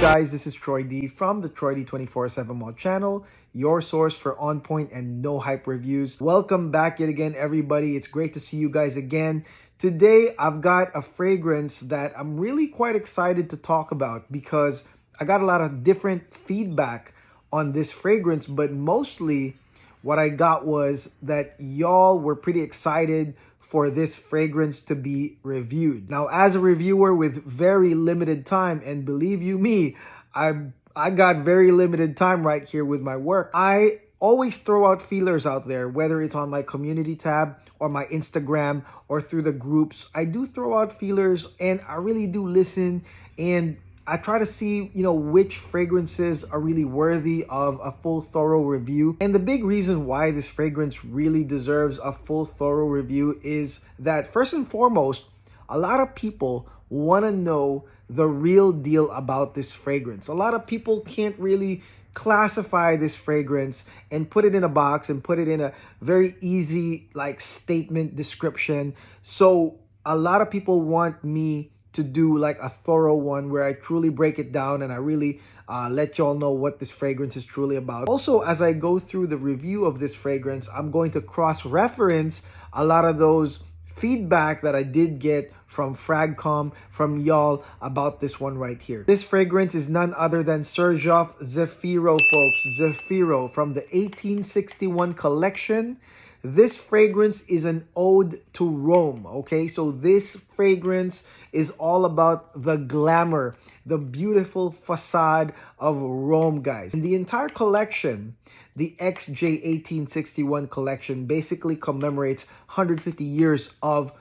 guys? This is Troy D from the Troy D 24/7 Mall channel, your source for on point and no hype reviews. Welcome back yet again, everybody. It's great to see you guys again. Today, I've got a fragrance that I'm really quite excited to talk about because I got a lot of different feedback on this fragrance, but mostly what I got was that y'all were pretty excited for this fragrance to be reviewed. Now, as a reviewer with very limited time, and believe you me, I got very limited time right here with my work. I always throw out feelers out there, whether it's on my community tab or my Instagram or through the groups. I do throw out feelers and I really do listen, and I try to see, which fragrances are really worthy of a full thorough review. And the big reason why this fragrance really deserves a full thorough review is that first and foremost, a lot of people want to know the real deal about this fragrance. A lot of people can't really classify this fragrance and put it in a box and put it in a very easy statement description. So a lot of people want me to do a thorough one where I truly break it down and I really let y'all know what this fragrance is truly about. Also, as I go through the review of this fragrance, I'm going to cross-reference a lot of those feedback that I did get from Fragcom, from y'all about this one right here. This fragrance is none other than Xerjoff Zefiro, folks. Zefiro from the 1861 collection. This fragrance is an ode to Rome, okay? So this fragrance is all about the glamour, the beautiful facade of Rome, guys. And the entire collection, the XJ 1861 collection, basically commemorates 150 years of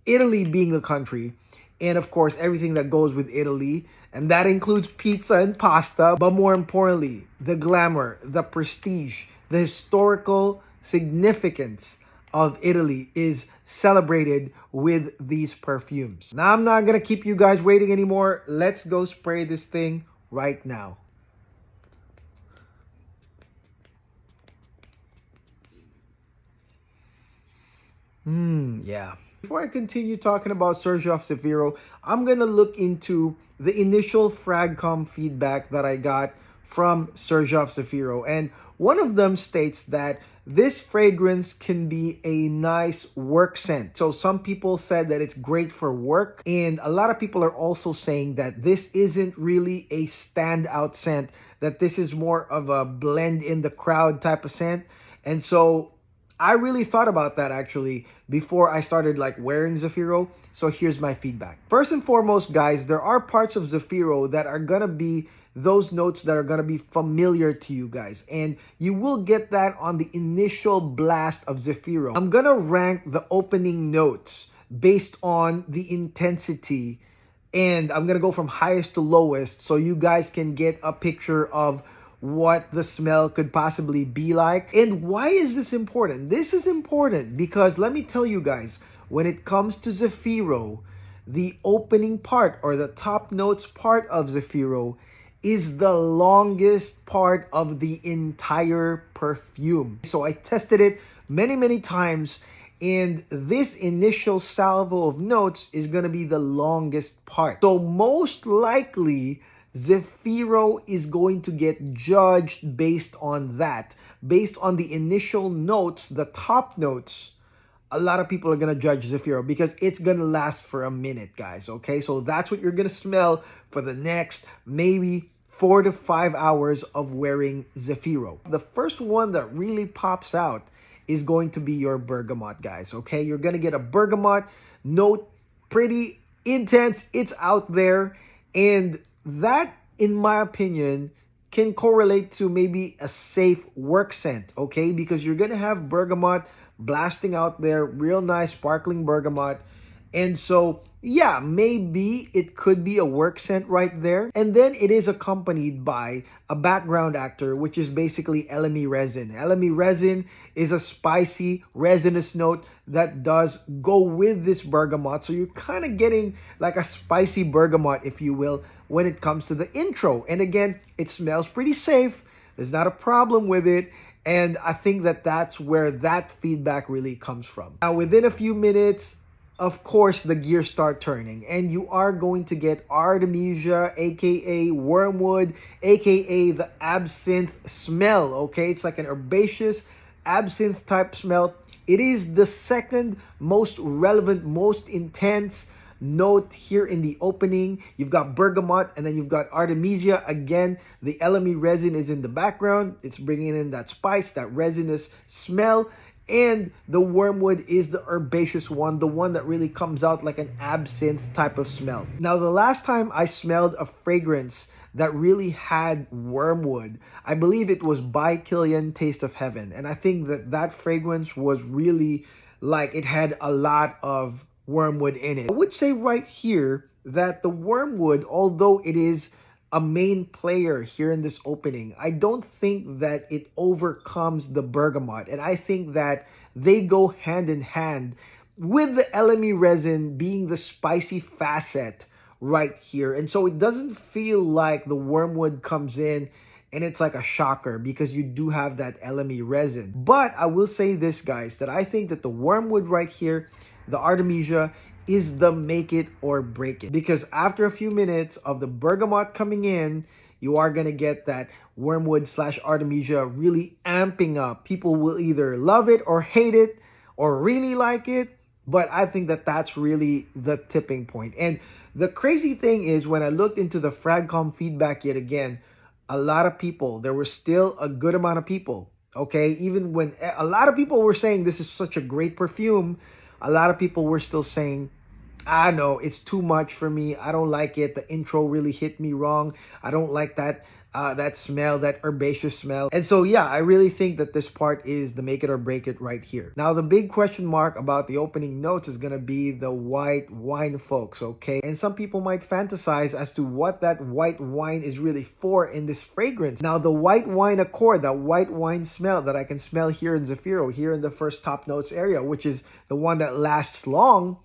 Italy being the country. And of course, everything that goes with Italy. And that includes pizza and pasta. But more importantly, the glamour, the prestige, the historical significance of Italy is celebrated with these perfumes. Now, I'm not gonna keep you guys waiting anymore. Let's go spray this thing right now. Yeah. Before I continue talking about Xerjoff Zefiro, I'm gonna look into the initial Fragcom feedback that I got from Xerjoff Zefiro, and one of them states that this fragrance can be a nice work scent. So some people said that it's great for work, and a lot of people are also saying that this isn't really a standout scent, that this is more of a blend in the crowd type of scent. And so I really thought about that actually before I started wearing Zefiro. So here's my feedback. First and foremost, guys, there are parts of Zefiro that are gonna be those notes that are gonna be familiar to you guys, and you will get that on the initial blast of Zefiro. I'm gonna rank the opening notes based on the intensity, and I'm gonna go from highest to lowest so you guys can get a picture of what the smell could possibly be like. And why is this important? This is important because let me tell you guys, when it comes to Zefiro, the opening part or the top notes part of Zefiro is the longest part of the entire perfume. So I tested it many times, and this initial salvo of notes is going to be the longest part. So most likely, Zefiro is going to get judged based on that. Based on the initial notes, the top notes, a lot of people are going to judge Zefiro because it's going to last for a minute, guys, okay? So that's what you're going to smell for the next maybe 4 to 5 hours of wearing Zefiro. The first one that really pops out is going to be your bergamot, guys, okay? You're going to get a bergamot note, pretty intense. It's out there, and that, in my opinion, can correlate to maybe a safe work scent, okay? Because you're gonna have bergamot blasting out there, real nice sparkling bergamot. And so, yeah, maybe it could be a work scent right there. And then it is accompanied by a background actor, which is basically elemi resin. Elemi resin is a spicy, resinous note that does go with this bergamot. So you're kind of getting like a spicy bergamot, if you will, when it comes to the intro. And again, it smells pretty safe. There's not a problem with it. And I think that that's where that feedback really comes from. Now, within a few minutes, of course, the gears start turning, and you are going to get Artemisia, aka wormwood, aka the absinthe smell. Okay, it's like an herbaceous absinthe type smell. It is the second most relevant, most intense note here in the opening. You've got bergamot, and then you've got Artemisia. Again, the LME resin is in the background. It's bringing in that spice, that resinous smell. And the wormwood is the herbaceous one, the one that really comes out like an absinthe type of smell. Now, the last time I smelled a fragrance that really had wormwood, I believe it was by Killian Taste of Heaven. And I think that that fragrance was really like it had a lot of wormwood in it. I would say right here that the wormwood, although it is a main player here in this opening, I don't think that it overcomes the bergamot. And I think that they go hand in hand with the LME resin being the spicy facet right here. And so it doesn't feel like the wormwood comes in and it's like a shocker because you do have that LME resin. But I will say this, guys, that I think that the wormwood right here, the Artemisia, is the make it or break it. Because after a few minutes of the bergamot coming in, you are going to get that wormwood slash Artemisia really amping up. People will either love it or hate it or really like it. But I think that that's really the tipping point. And the crazy thing is, when I looked into the Fragcom feedback yet again, a lot of people, there was still a good amount of people, okay? Even when a lot of people were saying this is such a great perfume, a lot of people were still saying, I know it's too much for me. I don't like it. The intro really hit me wrong. I don't like that that smell, that herbaceous smell. And so, yeah, I really think that this part is the make it or break it right here. Now, the big question mark about the opening notes is going to be the white wine, folks, okay? And some people might fantasize as to what that white wine is really for in this fragrance. Now, the white wine accord, that white wine smell that I can smell here in Zefiro, here in the first top notes area, which is the one that lasts long,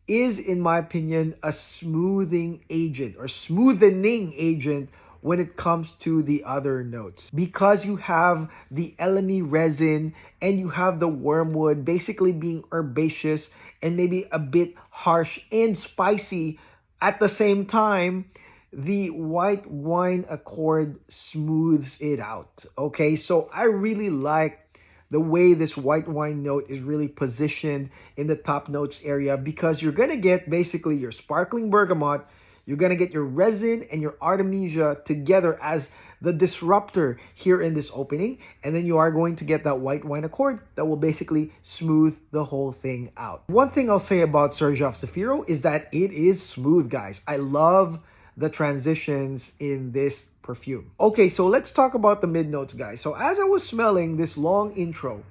is, in my opinion, a smoothing agent or smoothening agent when it comes to the other notes. Because you have the LME resin and you have the wormwood basically being herbaceous and maybe a bit harsh and spicy at the same time, the white wine accord smooths it out. Okay, so I really like the way this white wine note is really positioned in the top notes area, because you're going to get basically your sparkling bergamot, you're going to get your resin and your Artemisia together as the disruptor here in this opening. And then you are going to get that white wine accord that will basically smooth the whole thing out. One thing I'll say about Xerjoff Zefiro is that it is smooth, guys. I love the transitions in this perfume. Okay, so let's talk about the mid notes, guys. So as I was smelling this long intro,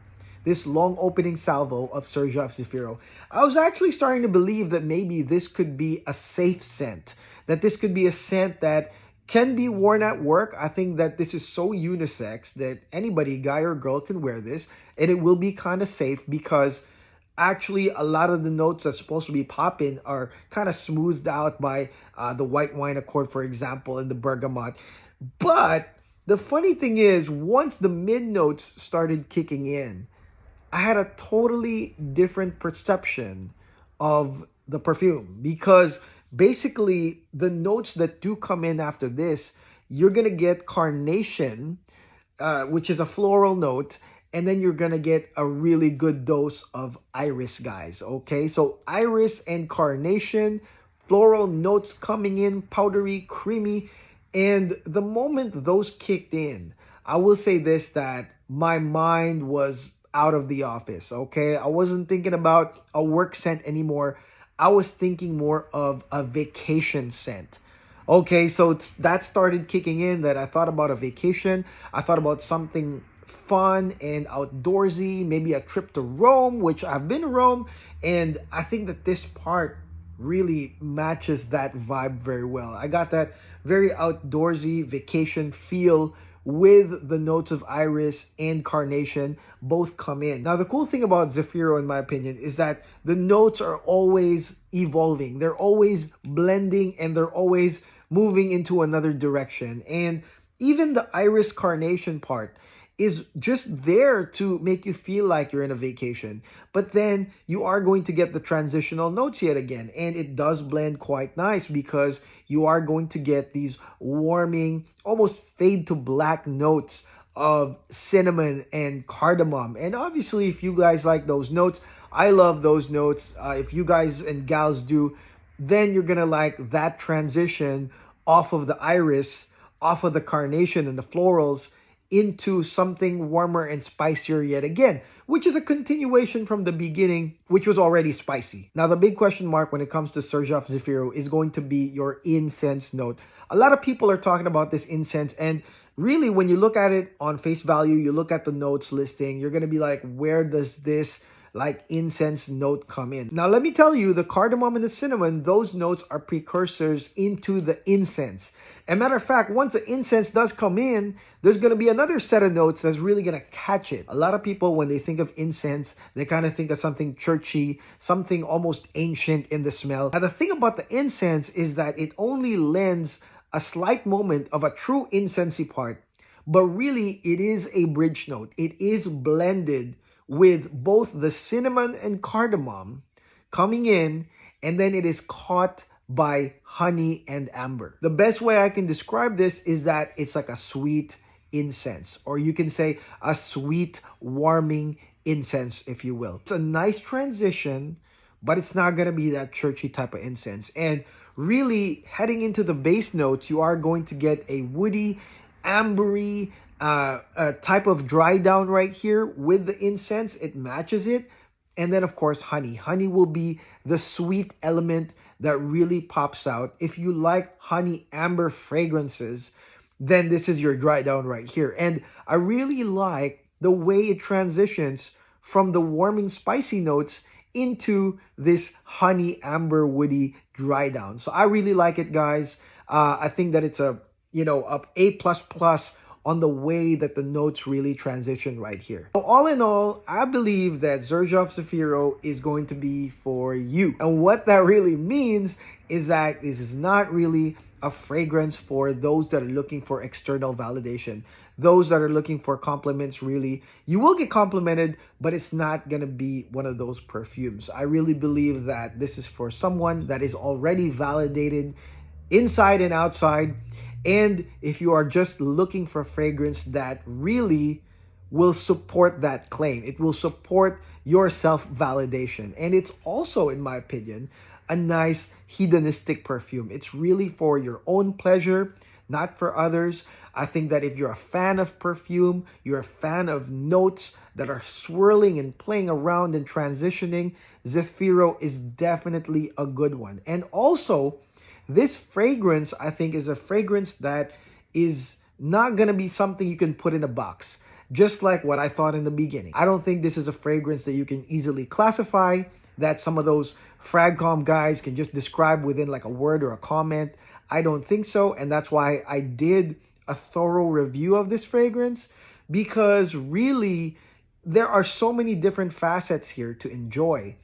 this long opening salvo of Xerjoff Zefiro, I was actually starting to believe that maybe this could be a safe scent, that this could be a scent that can be worn at work. I think that this is so unisex that anybody, guy or girl, can wear this, and it will be kind of safe because actually a lot of the notes that's supposed to be popping are kind of smoothed out by the white wine accord, for example, and the bergamot. But the funny thing is, once the mid notes started kicking in, I had a totally different perception of the perfume, because basically the notes that do come in after this, you're going to get carnation, which is a floral note, and then you're going to get a really good dose of iris, guys, okay? So iris and carnation, floral notes coming in, powdery, creamy, and the moment those kicked in, I will say this, that my mind was out of the office, okay? I wasn't thinking about a work scent anymore. I was thinking more of a vacation scent. Okay, so that started kicking in, that I thought about a vacation. I thought about something fun and outdoorsy, maybe a trip to Rome, which I've been to Rome, and I think that this part really matches that vibe very well. I got that very outdoorsy vacation feel with the notes of iris and carnation both come in. Now, the cool thing about Zefiro, in my opinion, is that the notes are always evolving. They're always blending and they're always moving into another direction. And even the iris carnation part is just there to make you feel like you're in a vacation. But then you are going to get the transitional notes yet again. And it does blend quite nice because you are going to get these warming, almost fade to black notes of cinnamon and cardamom. And obviously, if you guys like those notes, I love those notes. If you guys and gals do, then you're going to like that transition off of the iris, off of the carnation and the florals into something warmer and spicier yet again, which is a continuation from the beginning, which was already spicy. Now, the big question mark when it comes to Xerjoff Zefiro is going to be your incense note. A lot of people are talking about this incense, and really, when you look at it on face value, you look at the notes listing, you're going to be like, where does this like incense note come in? Now, let me tell you, the cardamom and the cinnamon, those notes are precursors into the incense. And matter of fact, once the incense does come in, there's going to be another set of notes that's really going to catch it. A lot of people, when they think of incense, they kind of think of something churchy, something almost ancient in the smell. Now, the thing about the incense is that it only lends a slight moment of a true incensey part, but really it is a bridge note. It is blended with both the cinnamon and cardamom coming in, and then it is caught by honey and amber. The best way I can describe this is that it's like a sweet incense, or you can say a sweet warming incense, if you will. It's a nice transition, but it's not going to be that churchy type of incense. And really, heading into the base notes, you are going to get a woody, ambery type of dry down right here with the incense. It matches it. And then, of course, honey. Honey will be the sweet element that really pops out. If you like honey amber fragrances, then this is your dry down right here. And I really like the way it transitions from the warming spicy notes into this honey amber woody dry down. So I really like it, guys. I think that it's a A++ on the way that the notes really transition right here. So all in all, I believe that Xerjoff Zefiro is going to be for you. And what that really means is that this is not really a fragrance for those that are looking for external validation. Those that are looking for compliments, really. You will get complimented, but it's not going to be one of those perfumes. I really believe that this is for someone that is already validated inside and outside. And if you are just looking for fragrance that really will support that claim, it will support your self-validation. And it's also, in my opinion, a nice hedonistic perfume. It's really for your own pleasure, not for others. I think that if you're a fan of perfume, you're a fan of notes that are swirling and playing around and transitioning, Zefiro is definitely a good one. And also, this fragrance, I think, is a fragrance that is not going to be something you can put in a box, just like what I thought in the beginning. I don't think this is a fragrance that you can easily classify, that some of those fragcom guys can just describe within like a word or a comment. I don't think so, and that's why I did a thorough review of this fragrance, because really there are so many different facets here to enjoy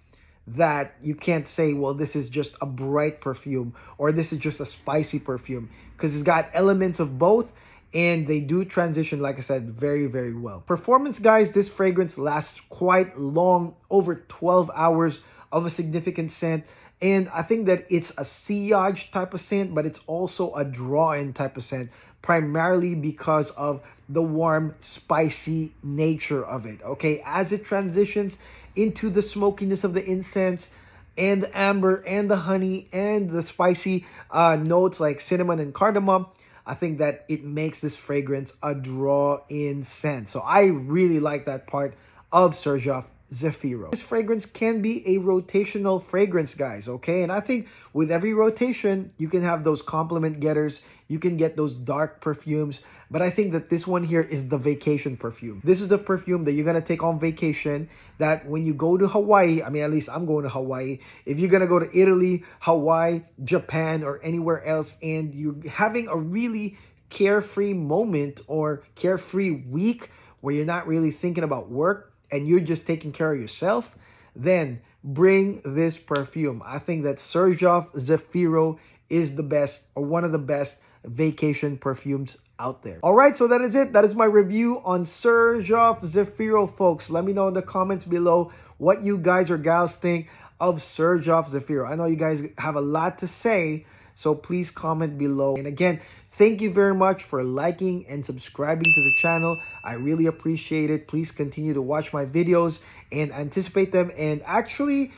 that you can't say, well, this is just a bright perfume or this is just a spicy perfume, because it's got elements of both, and they do transition, like I said, very, very well. Performance, guys, this fragrance lasts quite long, over 12 hours of a significant scent. And I think that it's a sillage type of scent, but it's also a draw-in type of scent, primarily because of the warm, spicy nature of it, okay? As it transitions into the smokiness of the incense and the amber and the honey and the spicy notes like cinnamon and cardamom, I think that it makes this fragrance a draw-in scent. So I really like that part of Xerjoff Zefiro. This fragrance can be a rotational fragrance, guys, okay? And I think with every rotation, you can have those compliment getters, you can get those dark perfumes, but I think that this one here is the vacation perfume. This is the perfume that you're gonna take on vacation, that when you go to Hawaii, I mean, at least I'm going to Hawaii, if you're gonna go to Italy, Hawaii, Japan, or anywhere else, and you're having a really carefree moment or carefree week where you're not really thinking about work, and you're just taking care of yourself, then bring this perfume. I think that Xerjoff Zefiro is the best, or one of the best, vacation perfumes out there. All right, so that is it. That is my review on Xerjoff Zefiro, folks. Let me know in the comments below what you guys or gals think of Xerjoff Zefiro. I know you guys have a lot to say, so please comment below. And again, thank you very much for liking and subscribing to the channel. I really appreciate it. Please continue to watch my videos and anticipate them, and actually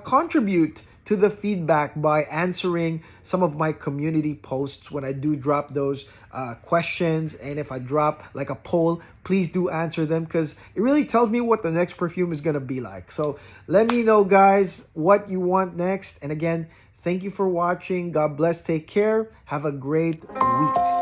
contribute to the feedback by answering some of my community posts when I do drop those questions. And if I drop like a poll, please do answer them, because it really tells me what the next perfume is going to be like. So let me know, guys, what you want next. And again, thank you for watching. God bless. Take care. Have a great week.